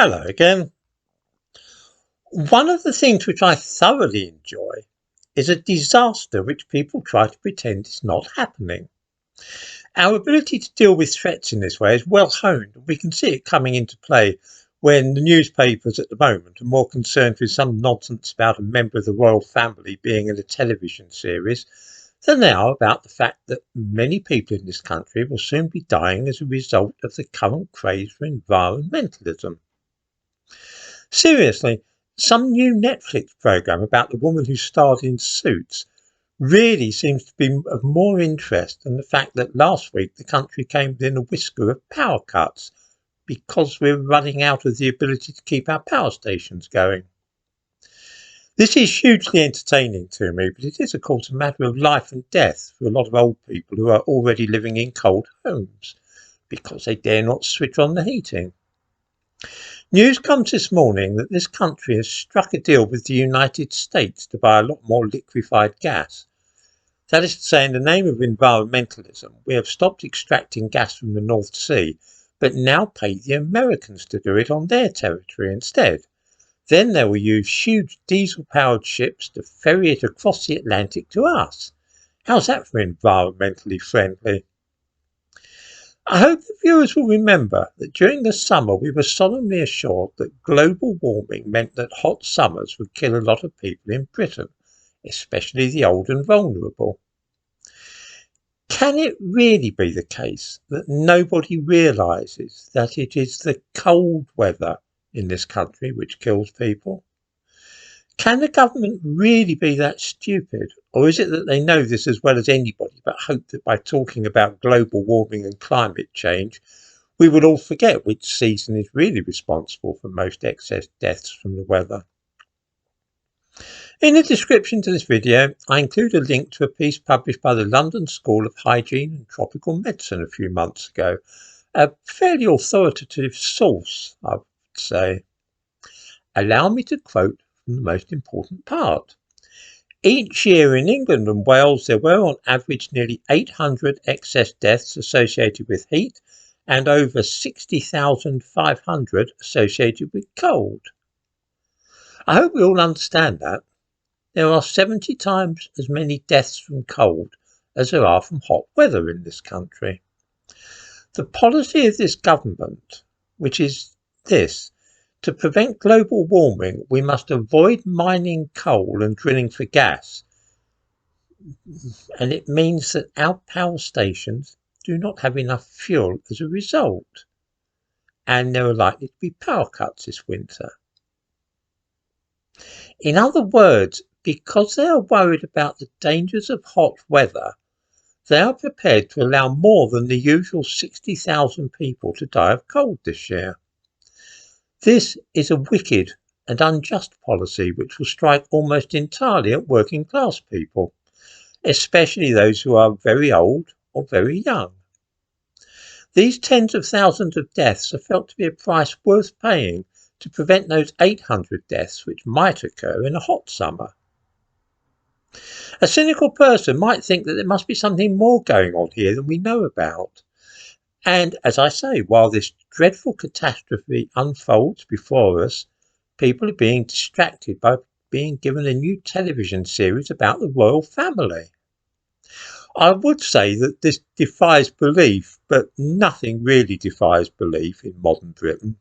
Hello again. One of the things which I thoroughly enjoy is a disaster which people try to pretend is not happening. Our ability to deal with threats in this way is well honed, and we can see it coming into play when the newspapers at the moment are more concerned with some nonsense about a member of the royal family being in a television series than they are about the fact that many people in this country will soon be dying as a result of the current craze for environmentalism. Seriously, some new Netflix program about the woman who starred in Suits really seems to be of more interest than the fact that last week the country came within a whisker of power cuts because we're running out of the ability to keep our power stations going. This is hugely entertaining to me, but it is of course a matter of life and death for a lot of old people who are already living in cold homes because they dare not switch on the heating. News comes this morning that this country has struck a deal with the United States to buy a lot more liquefied gas. That is to say, in the name of environmentalism, we have stopped extracting gas from the North Sea, but now pay the Americans to do it on their territory instead. Then they will use huge diesel-powered ships to ferry it across the Atlantic to us. How's that for environmentally friendly? I hope the viewers will remember that during the summer we were solemnly assured that global warming meant that hot summers would kill a lot of people in Britain, especially the old and vulnerable. Can it really be the case that nobody realises that it is the cold weather in this country which kills people? Can the government really be that stupid, or is it that they know this as well as anybody but hope that by talking about global warming and climate change we would all forget which season is really responsible for most excess deaths from the weather? In the description to this video I include a link to a piece published by the London School of Hygiene and Tropical Medicine a few months ago, a fairly authoritative source I would say. Allow me to quote the most important part. Each year in England and Wales there were on average nearly 800 excess deaths associated with heat and over 60,500 associated with cold. I hope we all understand that. There are 70 times as many deaths from cold as there are from hot weather in this country. The policy of this government, which is this: to prevent global warming, we must avoid mining coal and drilling for gas. And it means that our power stations do not have enough fuel as a result. And there are likely to be power cuts this winter. In other words, because they are worried about the dangers of hot weather, they are prepared to allow more than the usual 60,000 people to die of cold this year. This is a wicked and unjust policy which will strike almost entirely at working class people, especially those who are very old or very young. These tens of thousands of deaths are felt to be a price worth paying to prevent those 800 deaths which might occur in a hot summer. A cynical person might think that there must be something more going on here than we know about. And as I say, while this dreadful catastrophe unfolds before us, people are being distracted by being given a new television series about the royal family. I would say that this defies belief, but nothing really defies belief in modern Britain.